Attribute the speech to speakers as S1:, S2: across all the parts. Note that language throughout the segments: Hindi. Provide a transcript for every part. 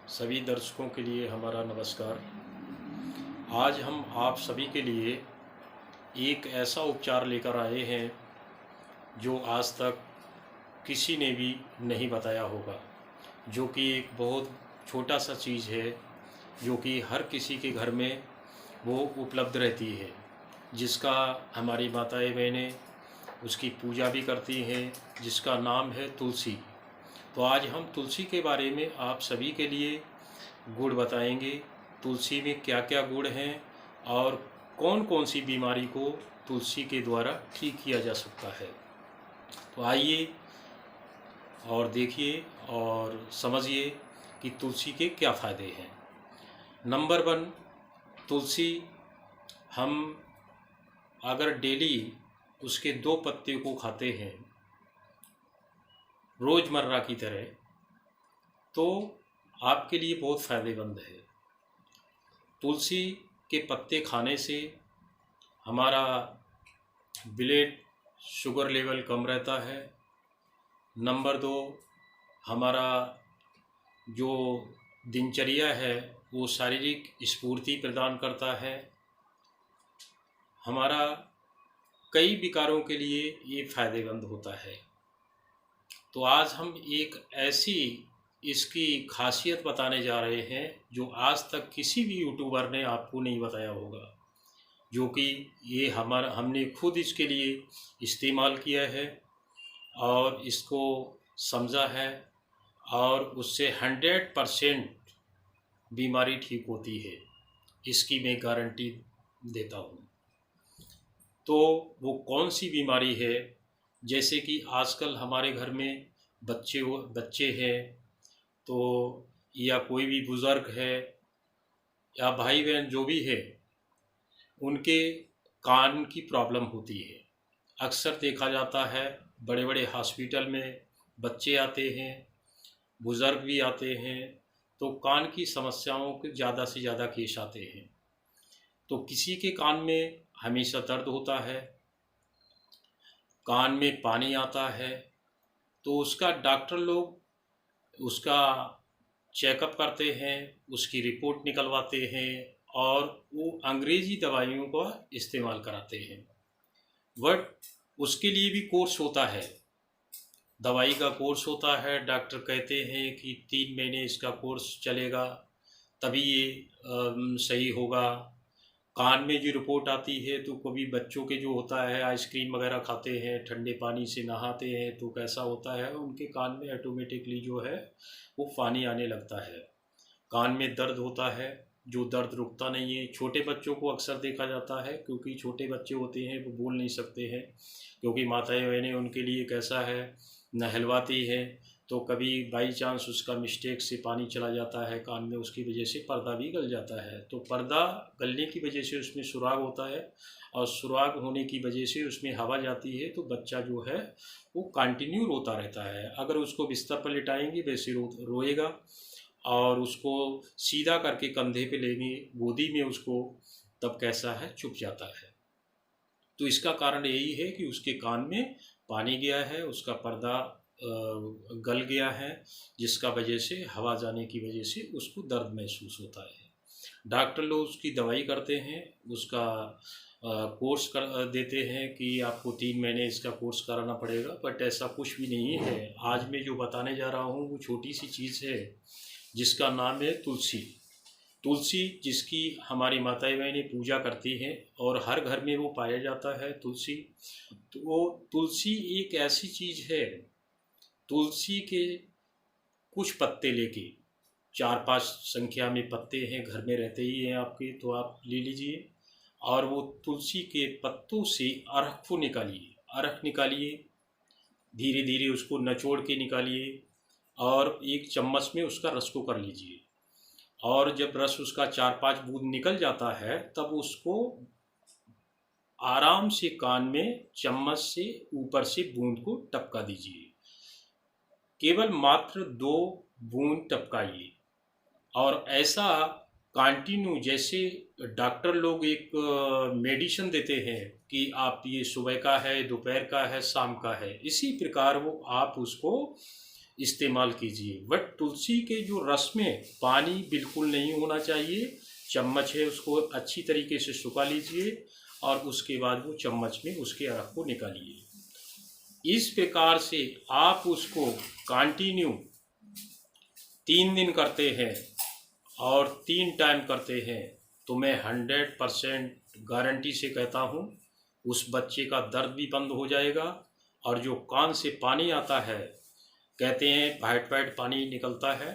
S1: सभी दर्शकों के लिए हमारा नमस्कार। आज हम आप सभी के लिए एक ऐसा उपचार लेकर आए हैं जो आज तक किसी ने भी नहीं बताया होगा, जो कि एक बहुत छोटा सा चीज़ है, जो कि हर किसी के घर में वो उपलब्ध रहती है, जिसका हमारी माताएं बहनें उसकी पूजा भी करती हैं, जिसका नाम है तुलसी। तो आज हम तुलसी के बारे में आप सभी के लिए गुण बताएंगे। तुलसी में क्या क्या गुण हैं और कौन कौन सी बीमारी को तुलसी के द्वारा ठीक किया जा सकता है। तो आइए और देखिए और समझिए कि तुलसी के क्या फ़ायदे हैं। नंबर 1, तुलसी हम अगर डेली उसके 2 पत्ते को खाते हैं रोज़मर्रा की तरह, तो आपके लिए बहुत फ़ायदेमंद है। तुलसी के पत्ते खाने से हमारा ब्लड शुगर लेवल कम रहता है। नंबर 2, हमारा जो दिनचर्या है वो शारीरिक स्फूर्ति प्रदान करता है। हमारा कई विकारों के लिए ये फ़ायदेमंद होता है। तो आज हम एक ऐसी इसकी खासियत बताने जा रहे हैं जो आज तक किसी भी यूट्यूबर ने आपको नहीं बताया होगा, जो कि ये हमने खुद इसके लिए इस्तेमाल किया है और इसको समझा है, और उससे 100% बीमारी ठीक होती है, इसकी मैं गारंटी देता हूँ। तो वो कौन सी बीमारी है? जैसे कि आजकल हमारे घर में बच्चे हैं, तो या कोई भी बुज़ुर्ग है या भाई बहन जो भी है, उनके कान की प्रॉब्लम होती है। अक्सर देखा जाता है बड़े बड़े हॉस्पिटल में बच्चे आते हैं, बुज़ुर्ग भी आते हैं, तो कान की समस्याओं के ज़्यादा से ज़्यादा केस आते हैं। तो किसी के कान में हमेशा दर्द होता है, कान में पानी आता है, तो उसका डॉक्टर लोग उसका चेकअप करते हैं, उसकी रिपोर्ट निकलवाते हैं और वो अंग्रेज़ी दवाइयों का इस्तेमाल कराते हैं। बट उसके लिए भी कोर्स होता है, दवाई का कोर्स होता है। डॉक्टर कहते हैं कि 3 महीने इसका कोर्स चलेगा, तभी ये सही होगा। कान में जो रिपोर्ट आती है, तो कभी बच्चों के जो होता है आइसक्रीम वगैरह खाते हैं, ठंडे पानी से नहाते हैं, तो कैसा होता है उनके कान में ऑटोमेटिकली जो है वो पानी आने लगता है। कान में दर्द होता है, जो दर्द रुकता नहीं है। छोटे बच्चों को अक्सर देखा जाता है, क्योंकि छोटे बच्चे होते हैं वो बोल नहीं सकते हैं, क्योंकि माताएं बहनें उनके लिए कैसा है नहलवाती है, तो कभी बाई चांस उसका मिस्टेक से पानी चला जाता है कान में, उसकी वजह से पर्दा भी गल जाता है। तो पर्दा गलने की वजह से उसमें सुराग होता है, और सुराग होने की वजह से उसमें हवा जाती है, तो बच्चा जो है वो कंटिन्यू रोता रहता है। अगर उसको बिस्तर पर लिटाएंगे वैसे रोएगा, और उसको सीधा करके कंधे पे लेंगे गोदी में उसको, तब कैसा है चुप जाता है। तो इसका कारण यही है कि उसके कान में पानी गया है, उसका पर्दा गल गया है, जिसका वजह से हवा जाने की वजह से उसको दर्द महसूस होता है। डॉक्टर लोग उसकी दवाई करते हैं, उसका कोर्स कर देते हैं कि आपको 3 महीने इसका कोर्स कराना पड़ेगा, बट ऐसा कुछ भी नहीं है। आज मैं जो बताने जा रहा हूँ वो छोटी सी चीज़ है, जिसका नाम है तुलसी। तुलसी जिसकी हमारी माताएं बहनें पूजा करती हैं, और हर घर में वो पाया जाता है तुलसी। तो वो तुलसी एक ऐसी चीज़ है, तुलसी के कुछ पत्ते लेके, 4-5 संख्या में पत्ते हैं, घर में रहते ही हैं आपके, तो आप ले लीजिए, और वो तुलसी के पत्तों से अरख को निकालिए। अरख निकालिए, धीरे धीरे उसको निचोड़ के निकालिए, और एक चम्मच में उसका रस को कर लीजिए। और जब रस उसका 4-5 बूंद निकल जाता है, तब उसको आराम से कान में चम्मच से ऊपर से बूंद को टपका दीजिए। केवल मात्र 2 बूंद टपकाइए, और ऐसा कंटिन्यू, जैसे डॉक्टर लोग एक मेडिसिन देते हैं कि आप ये सुबह का है, दोपहर का है, शाम का है, इसी प्रकार वो आप उसको इस्तेमाल कीजिए। बट तुलसी के जो रस में पानी बिल्कुल नहीं होना चाहिए। चम्मच है उसको अच्छी तरीके से सुखा लीजिए और उसके बाद वो चम्मच में उसके अरक को निकालिए। इस प्रकार से आप उसको कंटिन्यू 3 दिन करते हैं और 3 टाइम करते हैं तो मैं 100% गारंटी से कहता हूँ उस बच्चे का दर्द भी बंद हो जाएगा और जो कान से पानी आता है, कहते हैं वाइट वाइट पानी निकलता है,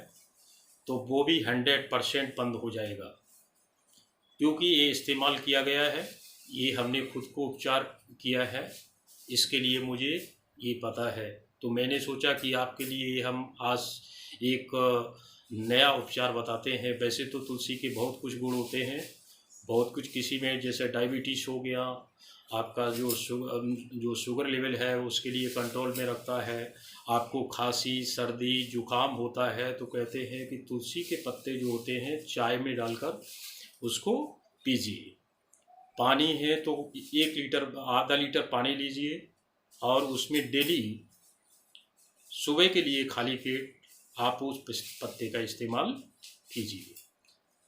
S1: तो वो भी 100% बंद हो जाएगा। क्योंकि ये इस्तेमाल किया गया है, ये हमने खुद को उपचार किया है, इसके लिए मुझे ये पता है। तो मैंने सोचा कि आपके लिए हम आज एक नया उपचार बताते हैं। वैसे तो तुलसी के बहुत कुछ गुण होते हैं, बहुत कुछ, किसी में जैसे डायबिटीज़ हो गया, आपका जो शुगर लेवल है उसके लिए कंट्रोल में रखता है। आपको खांसी सर्दी जुकाम होता है तो कहते हैं कि तुलसी के पत्ते जो होते हैं चाय में डालकर उसको पीजिए। पानी है तो 1 लीटर आधा लीटर पानी लीजिए और उसमें डेली सुबह के लिए खाली पेट आप उस पत्ते का इस्तेमाल कीजिए,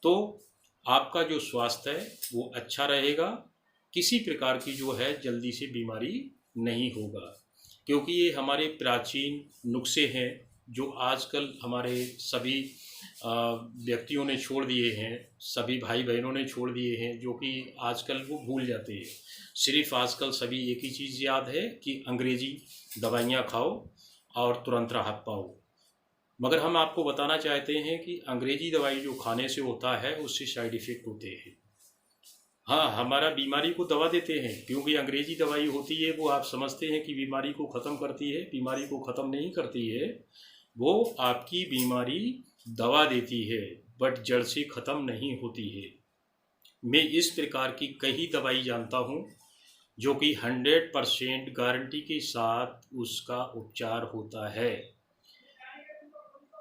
S1: तो आपका जो स्वास्थ्य है वो अच्छा रहेगा। किसी प्रकार की जो है जल्दी से बीमारी नहीं होगा, क्योंकि ये हमारे प्राचीन नुस्खे हैं जो आजकल हमारे सभी व्यक्तियों ने छोड़ दिए हैं, सभी भाई बहनों ने छोड़ दिए हैं, जो कि आजकल वो भूल जाते हैं। सिर्फ आजकल सभी एक ही चीज़ याद है कि अंग्रेजी दवाइयाँ खाओ और तुरंत राहत पाओ। मगर हम आपको बताना चाहते हैं कि अंग्रेजी दवाई जो खाने से होता है उससे साइड इफ़ेक्ट होते हैं। हाँ, हमारा बीमारी को दवा देते हैं, क्योंकि अंग्रेजी दवाई होती है वो आप समझते हैं कि बीमारी को ख़त्म करती है, बीमारी को ख़त्म नहीं करती है। वो आपकी बीमारी दवा देती है बट जड़ से ख़त्म नहीं होती है। मैं इस प्रकार की कई दवाई जानता हूँ जो कि 100% गारंटी के साथ उसका उपचार होता है।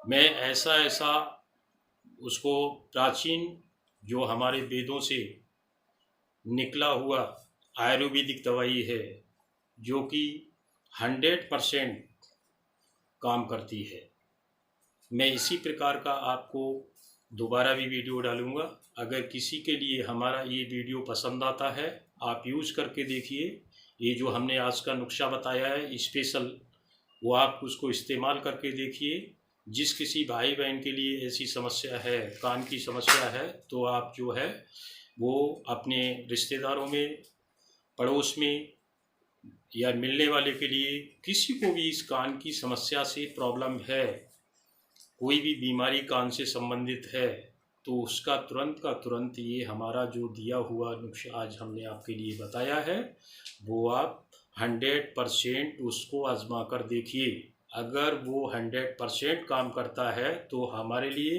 S1: मैं ऐसा उसको प्राचीन जो हमारे वेदों से निकला हुआ आयुर्वेदिक दवाई है जो कि 100% काम करती है। मैं इसी प्रकार का आपको दोबारा भी वीडियो डालूँगा। अगर किसी के लिए हमारा ये वीडियो पसंद आता है, आप यूज़ करके देखिए। ये जो हमने आज का नुस्खा बताया है स्पेशल, वो आप उसको इस्तेमाल करके देखिए। जिस किसी भाई बहन के लिए ऐसी समस्या है, कान की समस्या है, तो आप जो है वो अपने रिश्तेदारों में, पड़ोस में या मिलने वाले के लिए, किसी को भी इस कान की समस्या से प्रॉब्लम है, कोई भी बीमारी कान से संबंधित है, तो उसका तुरंत का तुरंत ये हमारा जो दिया हुआ नुस्खा आज हमने आपके लिए बताया है वो आप 100% उसको आजमा कर देखिए। अगर वो 100% काम करता है तो हमारे लिए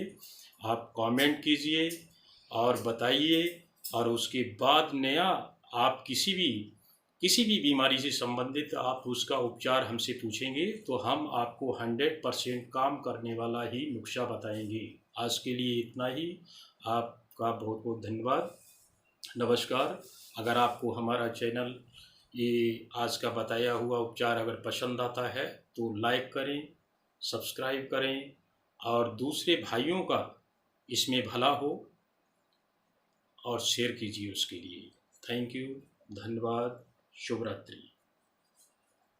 S1: आप कमेंट कीजिए और बताइए, और उसके बाद नया आप किसी भी बीमारी से संबंधित आप उसका उपचार हमसे पूछेंगे तो हम आपको 100% काम करने वाला ही नुस्खा बताएंगे। आज के लिए इतना ही। आपका बहुत बहुत धन्यवाद। नमस्कार। अगर आपको हमारा चैनल ये आज का बताया हुआ उपचार अगर पसंद आता है तो लाइक करें, सब्सक्राइब करें और दूसरे भाइयों का इसमें भला हो और शेयर कीजिए उसके लिए। थैंक यू, धन्यवाद, शुभ रात्रि।